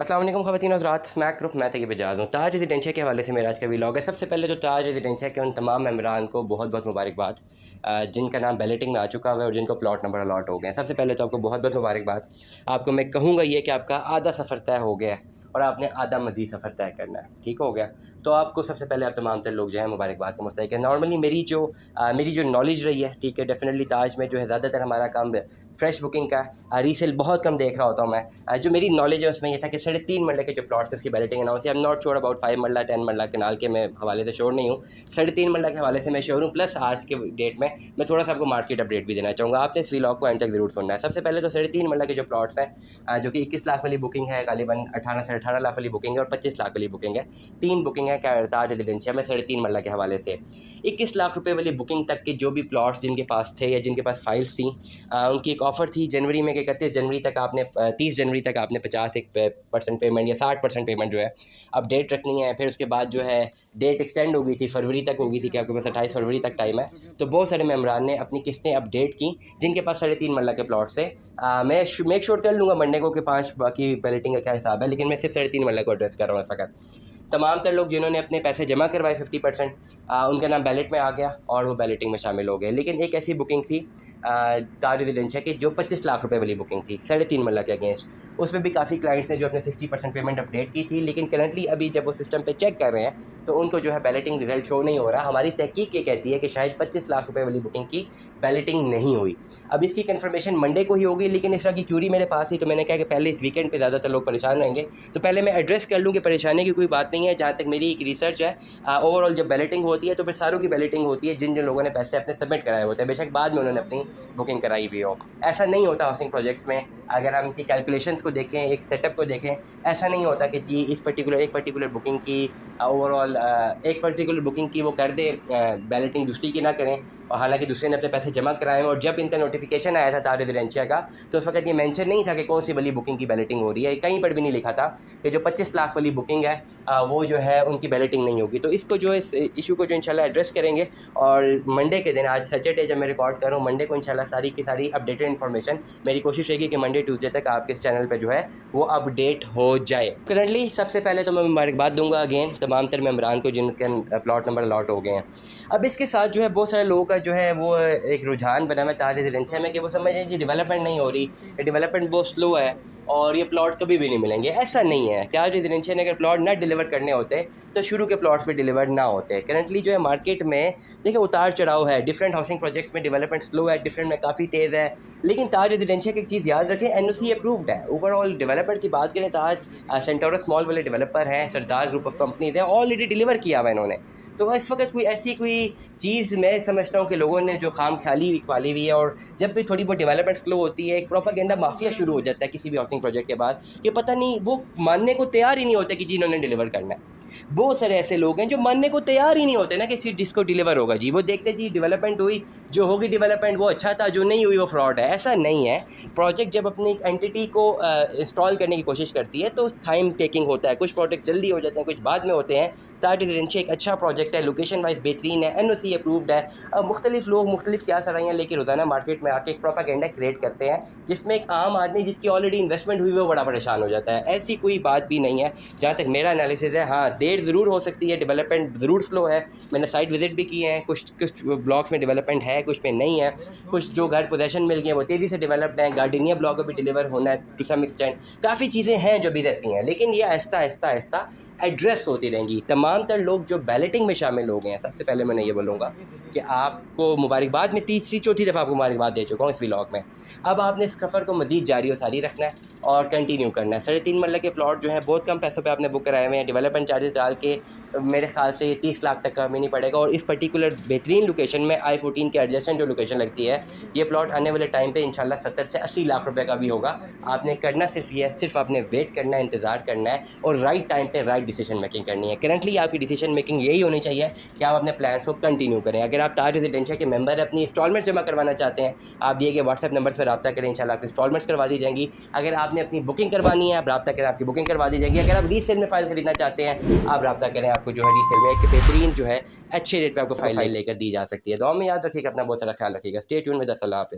अस्सलाम वालेकुम ख़वातीन हज़रात, स्मैक ग्रुप मैं तक बजाज हूँ। ताज रेजिडेंशिया के हवाले से मेरा आज का व्लॉग है। सबसे पहले तो ताज रेजिडेंशिया के उन तमाम मेम्बरान को बहुत बहुत मुबारकबाद जिनका नाम बैलेटिंग में आ चुका हुआ है और जिनको प्लॉट नंबर अलॉट हो गए हैं। सबसे पहले तो आपको बहुत बहुत मुबारकबाद। आपको मैं कहूँगा ये कि आपका आधा सफ़र तय हो गया है और आपने आधा मज़ीद सफ़र तय करना है। ठीक हो गया, तो आपको सबसे पहले आप तमाम तर लोग जो है मुबारकबाद के मुस्तहिक है। नॉर्मली मेरी जो नॉलेज रही है, ठीक है, डेफिनेटली ताज में जो है ज़्यादातर हमारा काम फ्रेश बुकिंग का, रीसेल बहुत कम देख रहा होता हूँ मैं। जो मेरी नॉलेज है उसमें यह था कि 3.5 मरले के जो प्लॉट्स उसकी बैलेटिंग अनाउंस है। I am not sure about 5 मरला 10 मरला कनाल के मैं हवाले से श्योर नहीं हूँ, 3.5 मरला के हवाले से मैं श्योर हूँ। प्लस आज के डेट में मैं थोड़ा सा आपको मार्केट अपडेट भी देना चाहूँगा। आपने इस व्लॉग को एंड तक ज़रूर सुनना है। सबसे पहले तो 3.5 मरला के जो प्लॉट्स हैं, जो कि 21 लाख वाली बुकिंग है, गालिबन 18 से 18 लाख वाली बुकिंग है और 25 लाख वाली बुकिंग है। 3 बुकिंग है ताज रेजिडेंशिया में 3.5 मरला के हवाले से। 21 लाख रुपये वाली बुकिंग तक के जो भी प्लॉट्स जिनके पास थे या जिनके पास फाइल्स थी, उनकी एक ऑफ़र थी जनवरी में कि 31 जनवरी तक आपने 30 जनवरी तक आपने 50% पेमेंट या 60% पेमेंट जो है अपडेट रखनी है। फिर उसके बाद जो है डेट एक्सटेंड हो गई थी, फरवरी तक हो गई थी कि आपके पास 28 फरवरी तक टाइम है। तो बहुत सारे मेम्बरान ने अपनी किस्तें अपडेट की जिनके पास 3.5 मरला के प्लॉट से। मैं मेक श्योर कर लूँगा मंडे को कि 5 बाकी बैलेटिंग का क्या हिसाब है, लेकिन मैं सिर्फ 3.5 मरला को एड्रेस कर रहा हूँ इस वक्त। तमाम तर लोग जिन्होंने अपने पैसे जमा करवाए 50%, उनका नाम बैलेट में आ गया और वो बैलेटिंग में शामिल हो गए। लेकिन एक ऐसी बुकिंग थी ताज रेजिडेंशिया की जो 25 लाख रुपए वाली बुकिंग थी 3.5 मरला के अगेंस्ट। उसमें भी काफ़ी क्लाइंट्स ने जो अपने 60% पेमेंट अपडेट की थी, लेकिन करंटली अभी जब वो सिस्टम पे चेक कर रहे हैं तो उनको जो है बैलेटिंग रिजल्ट शो नहीं हो रहा। हमारी तहकीक ये कहती है कि शायद 25 लाख रुपए वाली बुकिंग की बैलेटिंग नहीं हुई। अब इसकी कंफर्मेशन मंडे को ही होगी, लेकिन इस तरह की क्यूरी मेरे पास ही, तो मैंने कहा कि पहले इस वीकेंड पे ज़्यादातर लोग परेशान रहेंगे, तो पहले मैं एड्रेस कर लूँ कि परेशानी की कोई बात नहीं है। जहाँ तक मेरी एक रिसर्च है, ओवरऑल जब बैलेटिंग होती है तो फिर सारों की बैलेटिंग होती है जिन जिन लोगों ने पैसे अपने सबमिट कराए होते हैं, बेशक बाद में उन्होंने अपनी बुकिंग कराई भी हो। ऐसा नहीं होता हाउसिंग प्रोजेक्ट्स में। अगर हम इनकी कैलकुलेशंस को देखें, एक सेटअप को देखें, ऐसा नहीं होता कि जी इस एक पर्टिकुलर बुकिंग की ओवरऑल एक पर्टिकुलर बुकिंग की वो कर दे, बैलेटिंग दूसरी की ना करें, और हालांकि दूसरे ने अपने पैसे जमा कराए। और जब इनका नोटिफिकेशन आया था ताज रेजिडेंशिया का, तो उस वक्त ये मेंशन नहीं था कि कौन सी वाली बुकिंग की बैलेटिंग हो रही है, कहीं पर भी नहीं लिखा था कि जो 25 लाख वाली बुकिंग है वो जो है उनकी बैलेटिंग नहीं होगी। तो इसको जो इस इशू को जो इंशाल्लाह एड्रेस करेंगे, और मंडे के दिन, आज सैटरडे जब मैं रिकॉर्ड कर रहा हूँ, मंडे को इंशाल्लाह सारी की सारी अपडेटेड इन्फॉर्मेशन मेरी कोशिश रहेगी कि मंडे ट्यूसडे तक आपके चैनल पे जो है वो अपडेट हो जाए। करंटली सबसे पहले तो मैं मुबारकबाद दूंगा अगेन तमाम तर मेम्बरान को जिनके प्लॉट नंबर अलॉट हो गए हैं। अब इसके साथ जो है बहुत सारे लोगों का जो है वो एक रुझान बना हुआ है ताज रेजिडेंशिया में कि वो समझ रहे हैं जी डेवलपमेंट नहीं हो रही, डेवलपमेंट बहुत स्लो है और ये प्लॉट कभी भी नहीं मिलेंगे। ऐसा नहीं है। ताज रेजिडेंशिया ने अगर प्लॉट ना डिलीवर करने होते तो शुरू के प्लॉट्स पे डिलीवर ना होते। करंटली जो है मार्केट में देखिए उतार चढ़ाव है, डिफरेंट हाउसिंग प्रोजेक्ट्स में डेवलपमेंट स्लो है, डिफरेंट में काफ़ी तेज़ है। लेकिन ताज रेजिडेंशिया की एक चीज़ याद रखें, NOC अप्रूव्ड है। ओवरऑल डेवलपमेंट की बात करें, ताज सेंटोरस मॉल वाले डेवलपर हैं, सरदार ग्रुप ऑफ कंपनीज हैं, ऑलरेडी डिलीवर किया हुआ इन्होंने। तो इस वक्त कोई ऐसी कोई चीज़ मैं समझता हूँ कि लोगों ने जो खाम ख्याली पाली हुई है, और जब भी थोड़ी बहुत डेवलपमेंट स्लो होती है एक प्रोपेगेंडा माफिया शुरू हो जाता है किसी भी हाउसिंग प्रोजेक्ट के बाद, कि पता नहीं वो मानने को तैयार ही नहीं होते कि जी इन्होंने डिलीवर करना है। बहुत सारे ऐसे लोग हैं जो मानने को तैयार ही नहीं होते ना कि जिसको डिलीवर होगा जी, वो देखते जी डेवलपमेंट हुई, जो होगी डेवलपमेंट वो अच्छा था, जो नहीं हुई वो फ्रॉड है। ऐसा नहीं है। प्रोजेक्ट जब अपनी एंटिटी को इंस्टॉल करने की कोशिश करती है तो टाइम टेकिंग होता है, कुछ प्रोजेक्ट जल्दी हो जाते हैं, कुछ बाद में होते हैं। ताज रेजिडेंशिया एक अच्छा प्रोजेक्ट है, लोकेशन वाइज बेहतरीन है, NOC अप्रूव्ड है। अब मुख्तलिफ लोग मुख्तलिफ क्या सराहियाँ लेके रोज़ाना मार्केट में आके एक प्रोपेगेंडा क्रिएट करते हैं जिसमें एक आम आदमी जिसकी ऑलरेडी इन्वेस्टमेंट हुई वो बड़ा परेशान हो जाता है। ऐसी कोई बात भी नहीं है जहाँ तक मेरा एनालिसिस है। हाँ, देर ज़रूर हो सकती है, डेवलपमेंट ज़रूर स्लो है। मैंने साइट विजिट भी किए हैं, कुछ ब्लॉक्स में डेवलपमेंट है, कुछ में नहीं है। कुछ जो घर पोजेशन मिल गए वो तेज़ी से डेवलप्ड हैं, गार्डनिया ब्लॉक अभी डिलीवर होना है टू सम एक्सटेंट। काफ़ी चीज़ें हैं जो भी रहती हैं, लेकिन ये आहिस्ता आहिस्ता आहिस्ता एड्रेस होती रहेंगी। तमाम तर लोग जो बैलेटिंग में शामिल हो गए हैं, सबसे पहले मैंने ये बोलूँगा कि आपको मुबारकबाद। मैं तीसरी चौथी दफ़ा आपको मुबारकबाद दे चुका हूँ इस व्लॉग में। अब आपने इस सफ़र को मज़ीद जारी और सारी रखना है और कंटिन्यू करना है। 3.5 मरला के प्लॉट जो है बहुत कम पैसों पे आपने बुक कराए हुए हैं। डेवलपमेंट चार्जेस डाल के मेरे ख्याल से 30 लाख तक का हमें नहीं पड़ेगा, और इस पर्टिकुलर बेहतरीन लोकेशन में I-14 के एडजेसेंट जो लोकेशन लगती है, ये प्लॉट आने वाले टाइम पे इंशाल्लाह 70 से 80 लाख रुपए का भी होगा। आपने करना सिर्फ ये है, सिर्फ आपने वेट करना है, इंतज़ार करना है और राइट टाइम पे राइट डिसीजन मेकिंग करनी है। करंटली आपकी डिसीजन मेकिंग यही होनी चाहिए कि आप अपने प्लान्स को कंटिन्यू करें। अगर आप ताज रेजिडेंशिया के मेंबर अपनी इंस्टॉलमेंट जमा करवाना चाहते हैं, आप दिए गए व्हाट्सएप नंबर पर रब्ता करें, इंशाल्लाह आपकी इंस्टॉलमेंट्स करवा दी जाएंगी। अगर आपने अपनी बुकिंग करवानी है, आप रब्ता करें, आपकी बुकिंग करवा दी जाएगी। अगर आप रीसेल में फ़ाइल खरीदना चाहते हैं, आप रब्ता करें, आपको जो है रीसेल में एक बेहतरीन जो है अच्छे रेट पे आपको फाइल लेकर दी जा सकती है। दुआ में याद रखिएगा, अपना बहुत सारा ख्याल रखिएगा। स्टे ट्यून में। अल्लाह हाफ़िज़।